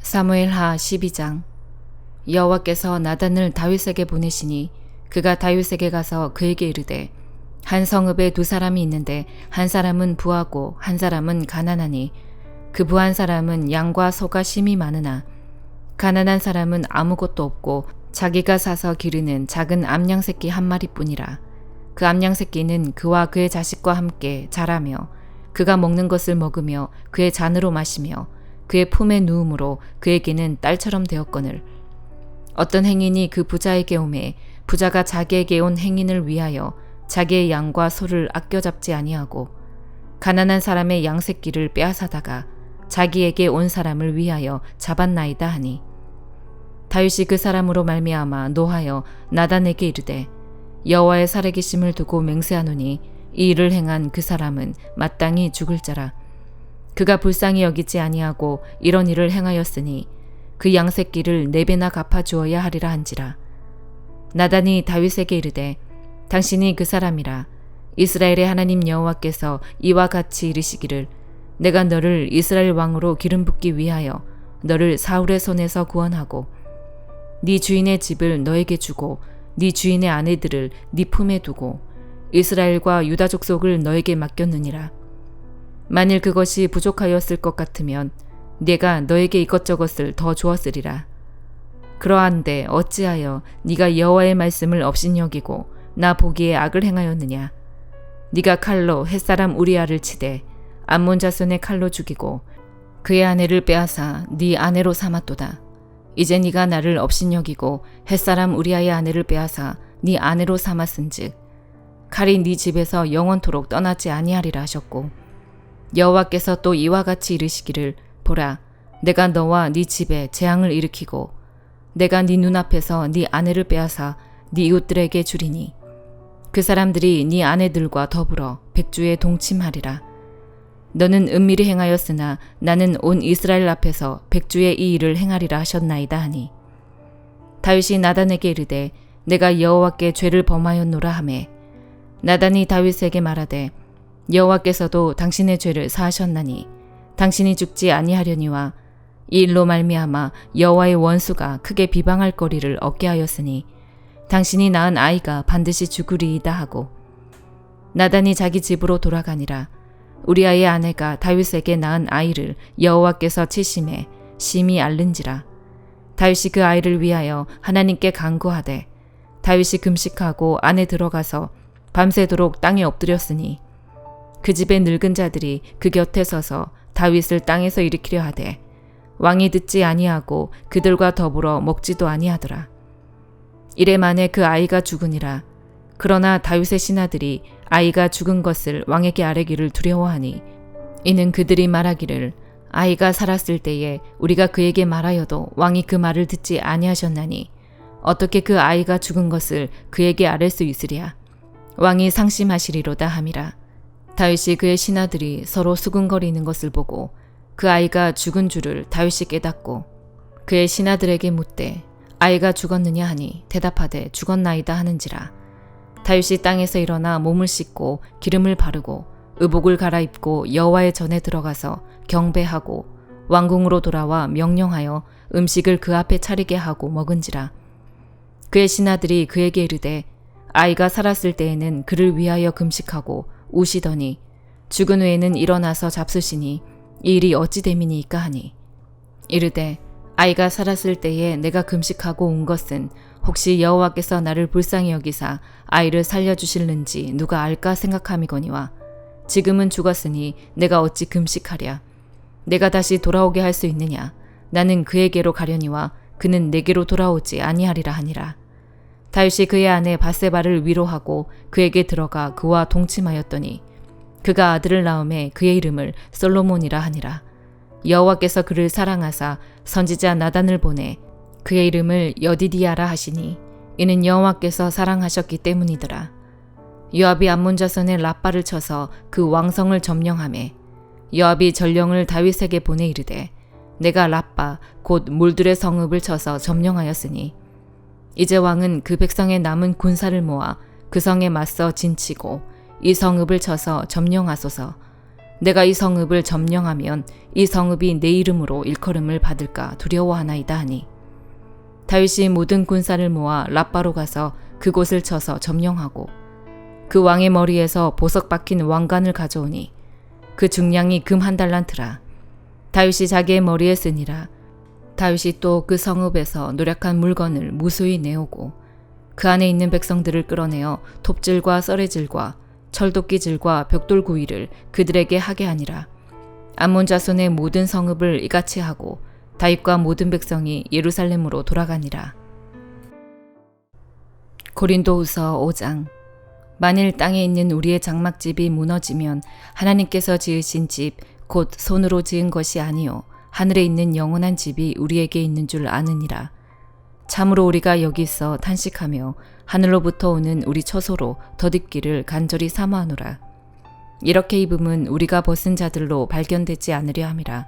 사무엘하 12장. 여호와께서 나단을 다윗에게 보내시니 그가 다윗에게 가서 그에게 이르되, 한 성읍에 두 사람이 있는데 한 사람은 부하고 한 사람은 가난하니 그 부한 사람은 양과 소가 심이 많으나 가난한 사람은 아무것도 없고 자기가 사서 기르는 작은 암양 새끼 한 마리뿐이라. 그 암양 새끼는 그와 그의 자식과 함께 자라며 그가 먹는 것을 먹으며 그의 잔으로 마시며 그의 품에 누움으로 그에게는 딸처럼 되었거늘. 어떤 행인이 그 부자에게 오매 부자가 자기에게 온 행인을 위하여 자기의 양과 소를 아껴 잡지 아니하고 가난한 사람의 양 새끼를 빼앗아다가 자기에게 온 사람을 위하여 잡았나이다 하니, 다윗이 그 사람으로 말미암아 노하여 나단에게 이르되, 여호와의 살아계심을 두고 맹세하노니 이 일을 행한 그 사람은 마땅히 죽을 자라. 그가 불쌍히 여기지 아니하고 이런 일을 행하였으니 그 양 새끼를 4배나 갚아주어야 하리라 한지라. 나단이 다윗에게 이르되, 당신이 그 사람이라. 이스라엘의 하나님 여호와께서 이와 같이 이르시기를, 내가 너를 이스라엘 왕으로 기름 붓기 위하여 너를 사울의 손에서 구원하고 네 주인의 집을 너에게 주고 네 주인의 아내들을 네 품에 두고 이스라엘과 유다 족속을 너에게 맡겼느니라. 만일 그것이 부족하였을 것 같으면 내가 너에게 이것저것을 더 주었으리라. 그러한데 어찌하여 네가 여호와의 말씀을 업신여기고 나 보기에 악을 행하였느냐. 네가 칼로 햇사람 우리아를 치되 암몬 자손의 칼로 죽이고 그의 아내를 빼앗아 네 아내로 삼았도다. 이제 네가 나를 업신여기고 햇사람 우리아의 아내를 빼앗아 네 아내로 삼았은즉 칼이 네 집에서 영원토록 떠나지 아니하리라 하셨고, 여호와께서 또 이와 같이 이르시기를, 보라, 내가 너와 네 집에 재앙을 일으키고 내가 네 눈앞에서 네 아내를 빼앗아 네 이웃들에게 주리니 그 사람들이 네 아내들과 더불어 백주에 동침하리라. 너는 은밀히 행하였으나 나는 온 이스라엘 앞에서 백주의 이 일을 행하리라 하셨나이다 하니, 다윗이 나단에게 이르되, 내가 여호와께 죄를 범하였노라 하매, 나단이 다윗에게 말하되, 여호와께서도 당신의 죄를 사하셨나니 당신이 죽지 아니하려니와 이 일로 말미암아 여호와의 원수가 크게 비방할 거리를 얻게 하였으니 당신이 낳은 아이가 반드시 죽으리이다 하고, 나단이 자기 집으로 돌아가니라. 우리아의 아내가 다윗에게 낳은 아이를 여호와께서 치심에 심히 앓는지라. 다윗이 그 아이를 위하여 하나님께 간구하되 다윗이 금식하고 안에 들어가서 밤새도록 땅에 엎드렸으니 그 집의 늙은 자들이 그 곁에 서서 다윗을 땅에서 일으키려 하되 왕이 듣지 아니하고 그들과 더불어 먹지도 아니하더라. 이래 만에 그 아이가 죽으니라. 그러나 다윗의 신하들이 아이가 죽은 것을 왕에게 아뢰기를 두려워하니, 이는 그들이 말하기를, 아이가 살았을 때에 우리가 그에게 말하여도 왕이 그 말을 듣지 아니하셨나니 어떻게 그 아이가 죽은 것을 그에게 아뢰 수 있으랴. 왕이 상심하시리로다 함이라. 다윗이 그의 신하들이 서로 수군거리는 것을 보고 그 아이가 죽은 줄을 다윗이 깨닫고 그의 신하들에게 묻되, 아이가 죽었느냐 하니 대답하되 죽었나이다 하는지라. 다윗이 땅에서 일어나 몸을 씻고 기름을 바르고 의복을 갈아입고 여호와의 전에 들어가서 경배하고 왕궁으로 돌아와 명령하여 음식을 그 앞에 차리게 하고 먹은지라. 그의 신하들이 그에게 이르되, 아이가 살았을 때에는 그를 위하여 금식하고 우시더니 죽은 후에는 일어나서 잡수시니 이 일이 어찌 됨이니이까 하니, 이르되, 아이가 살았을 때에 내가 금식하고 온 것은 혹시 여호와께서 나를 불쌍히 여기사 아이를 살려주실는지 누가 알까 생각함이거니와, 지금은 죽었으니 내가 어찌 금식하랴. 내가 다시 돌아오게 할 수 있느냐. 나는 그에게로 가려니와 그는 내게로 돌아오지 아니하리라 하니라. 다윗이 그의 아내 바세바를 위로하고 그에게 들어가 그와 동침하였더니 그가 아들을 낳음에 그의 이름을 솔로몬이라 하니라. 여호와께서 그를 사랑하사 선지자 나단을 보내 그의 이름을 여디디아라 하시니 이는 여호와께서 사랑하셨기 때문이더라. 요압이 암몬 자손의 라빠를 쳐서 그 왕성을 점령하매 요압이 전령을 다윗에게 보내 이르되, 내가 라빠 곧 물들의 성읍을 쳐서 점령하였으니 이제 왕은 그 백성의 남은 군사를 모아 그 성에 맞서 진치고 이 성읍을 쳐서 점령하소서. 내가 이 성읍을 점령하면 이 성읍이 내 이름으로 일컬음을 받을까 두려워하나이다 하니 다윗이 모든 군사를 모아 랍바로 가서 그곳을 쳐서 점령하고 그 왕의 머리에서 보석 박힌 왕관을 가져오니 그 중량이 금 1달란트라. 다윗이 자기의 머리에 쓰니라. 다윗이 또 그 성읍에서 노력한 물건을 무수히 내오고 그 안에 있는 백성들을 끌어내어 톱질과 썰의질과 철도끼질과 벽돌 구이를 그들에게 하게 하니라. 암몬 자손의 모든 성읍을 이같이 하고 다윗과 모든 백성이 예루살렘으로 돌아가니라. 고린도후서 5장. 만일 땅에 있는 우리의 장막집이 무너지면 하나님께서 지으신 집 곧 손으로 지은 것이 아니요 하늘에 있는 영원한 집이 우리에게 있는 줄 아느니라. 참으로 우리가 여기서 탄식하며 하늘로부터 오는 우리 처소로 덧입기를 간절히 사모하노라. 이렇게 입음은 우리가 벗은 자들로 발견되지 않으려 함이라.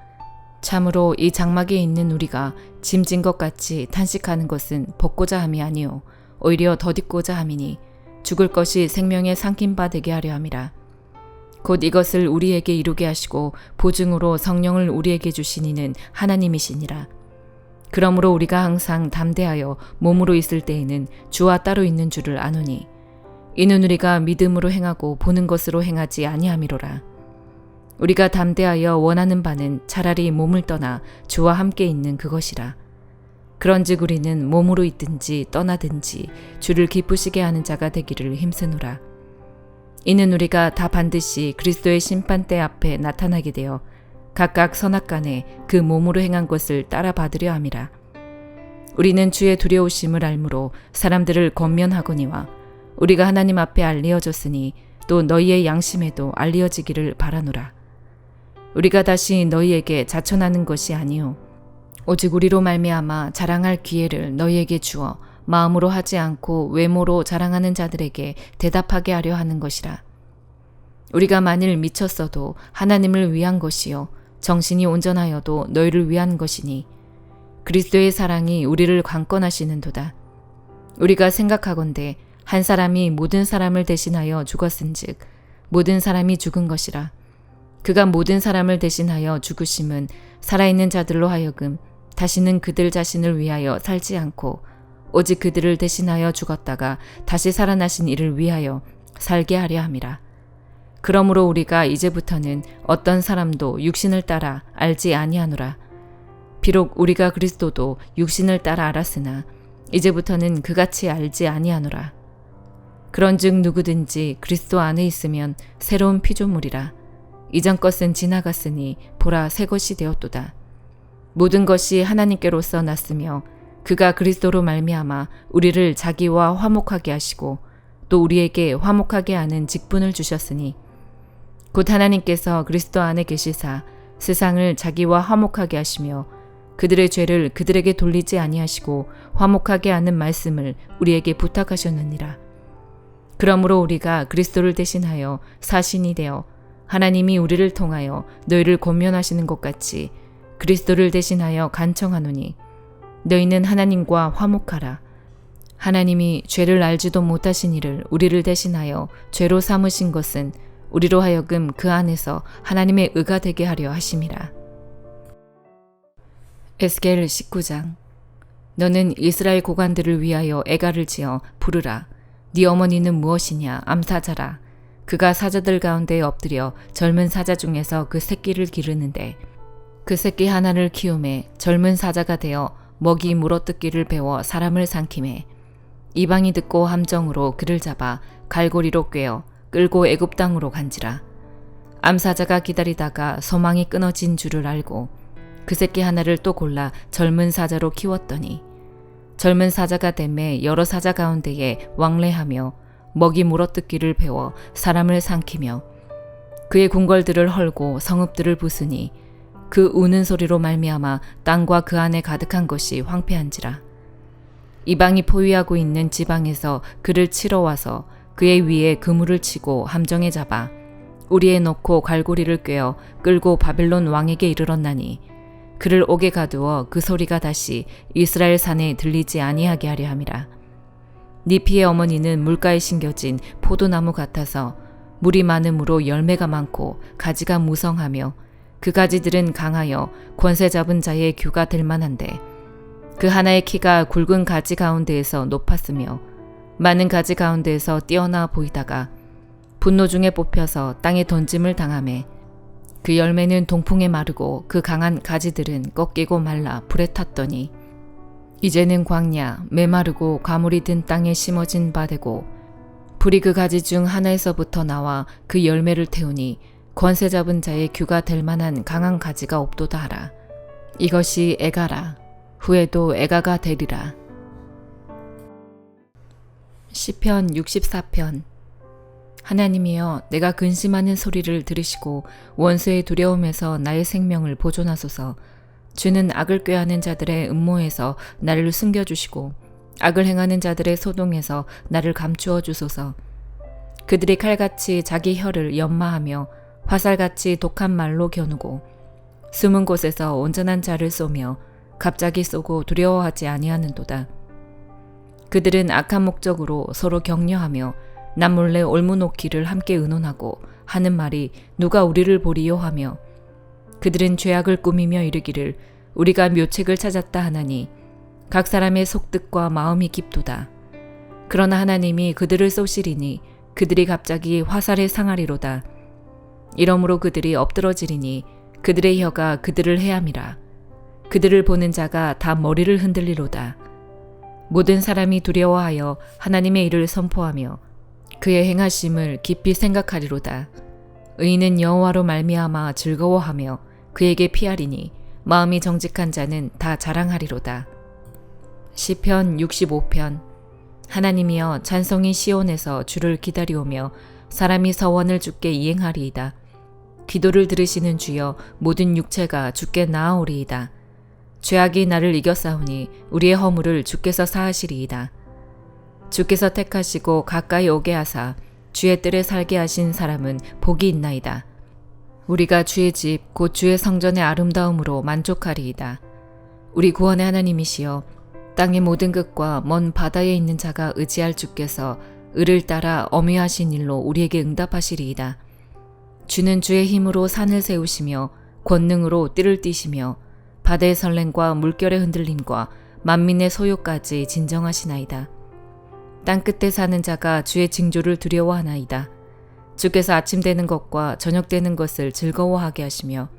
참으로 이 장막에 있는 우리가 짐진 것 같이 탄식하는 것은 벗고자 함이 아니요 오히려 덧입고자 함이니 죽을 것이 생명의 삼킴바 되게 하려 함이라. 곧 이것을 우리에게 이루게 하시고 보증으로 성령을 우리에게 주시니는 하나님이시니라. 그러므로 우리가 항상 담대하여 몸으로 있을 때에는 주와 따로 있는 줄을 아노니 이는 우리가 믿음으로 행하고 보는 것으로 행하지 아니함이로라. 우리가 담대하여 원하는 바는 차라리 몸을 떠나 주와 함께 있는 그것이라. 그런즉 우리는 몸으로 있든지 떠나든지 주를 기쁘시게 하는 자가 되기를 힘쓰노라. 이는 우리가 다 반드시 그리스도의 심판대 앞에 나타나게 되어 각각 선악간에 그 몸으로 행한 것을 따라 받으려 함이라. 우리는 주의 두려우심을 알므로 사람들을 권면하거니와 우리가 하나님 앞에 알리어졌으니 또 너희의 양심에도 알리어지기를 바라노라. 우리가 다시 너희에게 자천하는 것이 아니요 오직 우리로 말미암아 자랑할 기회를 너희에게 주어 마음으로 하지 않고 외모로 자랑하는 자들에게 대답하게 하려 하는 것이라. 우리가 만일 미쳤어도 하나님을 위한 것이요 정신이 온전하여도 너희를 위한 것이니 그리스도의 사랑이 우리를 강권하시는도다. 우리가 생각하건대 한 사람이 모든 사람을 대신하여 죽었은즉 모든 사람이 죽은 것이라. 그가 모든 사람을 대신하여 죽으심은 살아있는 자들로 하여금 다시는 그들 자신을 위하여 살지 않고 오직 그들을 대신하여 죽었다가 다시 살아나신 이를 위하여 살게 하려 함이라. 그러므로 우리가 이제부터는 어떤 사람도 육신을 따라 알지 아니하노라. 비록 우리가 그리스도도 육신을 따라 알았으나 이제부터는 그같이 알지 아니하노라. 그런즉 누구든지 그리스도 안에 있으면 새로운 피조물이라. 이전 것은 지나갔으니 보라 새 것이 되었도다. 모든 것이 하나님께로서 났으며 그가 그리스도로 말미암아 우리를 자기와 화목하게 하시고 또 우리에게 화목하게 하는 직분을 주셨으니 곧 하나님께서 그리스도 안에 계시사 세상을 자기와 화목하게 하시며 그들의 죄를 그들에게 돌리지 아니하시고 화목하게 하는 말씀을 우리에게 부탁하셨느니라. 그러므로 우리가 그리스도를 대신하여 사신이 되어 하나님이 우리를 통하여 너희를 권면하시는 것 같이 그리스도를 대신하여 간청하노니 너희는 하나님과 화목하라. 하나님이 죄를 알지도 못하신 이를 우리를 대신하여 죄로 삼으신 것은 우리로 하여금 그 안에서 하나님의 의가 되게 하려 하심이라. 에스겔 19장. 너는 이스라엘 고관들을 위하여 애가를 지어 부르라. 네 어머니는 무엇이냐 암사자라. 그가 사자들 가운데 엎드려 젊은 사자 중에서 그 새끼를 기르는데 그 새끼 하나를 키우매 젊은 사자가 되어 먹이 물어뜯기를 배워 사람을 삼키매 이방이 듣고 함정으로 그를 잡아 갈고리로 꿰어 끌고 애굽 땅으로 간지라. 암사자가 기다리다가 소망이 끊어진 줄을 알고 그 새끼 하나를 또 골라 젊은 사자로 키웠더니 젊은 사자가 되매 여러 사자 가운데에 왕래하며 먹이 물어뜯기를 배워 사람을 삼키며 그의 궁궐들을 헐고 성읍들을 부수니 그 우는 소리로 말미암아 땅과 그 안에 가득한 것이 황폐한지라. 이방이 포위하고 있는 지방에서 그를 치러 와서 그의 위에 그물을 치고 함정에 잡아 우리에 넣고 갈고리를 꿰어 끌고 바벨론 왕에게 이르렀나니 그를 옥에 가두어 그 소리가 다시 이스라엘 산에 들리지 아니하게 하려 함이라. 네 피의 어머니는 물가에 심겨진 포도나무 같아서 물이 많으므로 열매가 많고 가지가 무성하며 그 가지들은 강하여 권세 잡은 자의 규가 될 만한데 그 하나의 키가 굵은 가지 가운데에서 높았으며 많은 가지 가운데에서 뛰어나 보이다가 분노 중에 뽑혀서 땅에 던짐을 당하매 그 열매는 동풍에 마르고 그 강한 가지들은 꺾이고 말라 불에 탔더니 이제는 광야 메마르고 가물이 든 땅에 심어진 바 되고 불이 그 가지 중 하나에서부터 나와 그 열매를 태우니 권세 잡은 자의 규가 될 만한 강한 가지가 없도다 하라. 이것이 애가라. 후에도 애가가 되리라. 시편 64편. 하나님이여, 내가 근심하는 소리를 들으시고 원수의 두려움에서 나의 생명을 보존하소서. 주는 악을 꾀하는 자들의 음모에서 나를 숨겨주시고 악을 행하는 자들의 소동에서 나를 감추어 주소서. 그들이 칼같이 자기 혀를 연마하며 화살같이 독한 말로 겨누고 숨은 곳에서 온전한 자를 쏘며 갑자기 쏘고 두려워하지 아니하는도다. 그들은 악한 목적으로 서로 격려하며 남몰래 올무놓기를 함께 의논하고 하는 말이 누가 우리를 보리요 하며 그들은 죄악을 꾸미며 이르기를 우리가 묘책을 찾았다 하나니 각 사람의 속뜻과 마음이 깊도다. 그러나 하나님이 그들을 쏘시리니 그들이 갑자기 화살에 상하리로다. 이러므로 그들이 엎드러지리니 그들의 혀가 그들을 해함이라. 그들을 보는 자가 다 머리를 흔들리로다. 모든 사람이 두려워하여 하나님의 일을 선포하며 그의 행하심을 깊이 생각하리로다. 의인은 여호와로 말미암아 즐거워하며 그에게 피하리니 마음이 정직한 자는 다 자랑하리로다. 시편 65편. 하나님이여, 찬송이 시온에서 주를 기다리오며 사람이 서원을 주께 이행하리이다. 기도를 들으시는 주여, 모든 육체가 주께 나아오리이다. 죄악이 나를 이겨싸우니 우리의 허물을 주께서 사하시리이다. 주께서 택하시고 가까이 오게 하사 주의 뜰에 살게 하신 사람은 복이 있나이다. 우리가 주의 집 곧 주의 성전의 아름다움으로 만족하리이다. 우리 구원의 하나님이시여, 땅의 모든 끝과 먼 바다에 있는 자가 의지할 주께서 을을 따라 어미하신 일로 우리에게 응답하시리이다. 주는 주의 힘으로 산을 세우시며 권능으로 띠를 띠시며 바다의 설렘과 물결의 흔들림과 만민의 소요까지 진정하시나이다. 땅끝에 사는 자가 주의 징조를 두려워하나이다. 주께서 아침 되는 것과 저녁 되는 것을 즐거워하게 하시며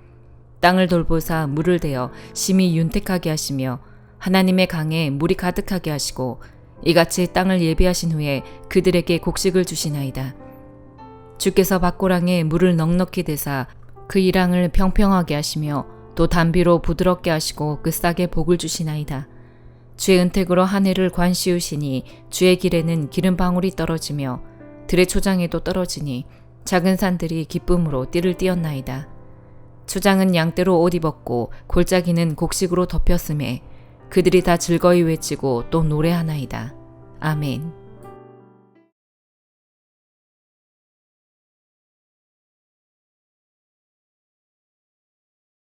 땅을 돌보사 물을 대어 심히 윤택하게 하시며 하나님의 강에 물이 가득하게 하시고 이같이 땅을 예비하신 후에 그들에게 곡식을 주시나이다. 주께서 밭고랑에 물을 넉넉히 대사 그 이랑을 평평하게 하시며 또 단비로 부드럽게 하시고 그 싹에 복을 주시나이다. 주의 은택으로 한 해를 관시우시니 주의 길에는 기름방울이 떨어지며 들의 초장에도 떨어지니 작은 산들이 기쁨으로 띠를 띄었나이다. 초장은 양떼로 옷 입었고 골짜기는 곡식으로 덮였음에 그들이 다 즐거이 외치고 또 노래하나이다. 아멘.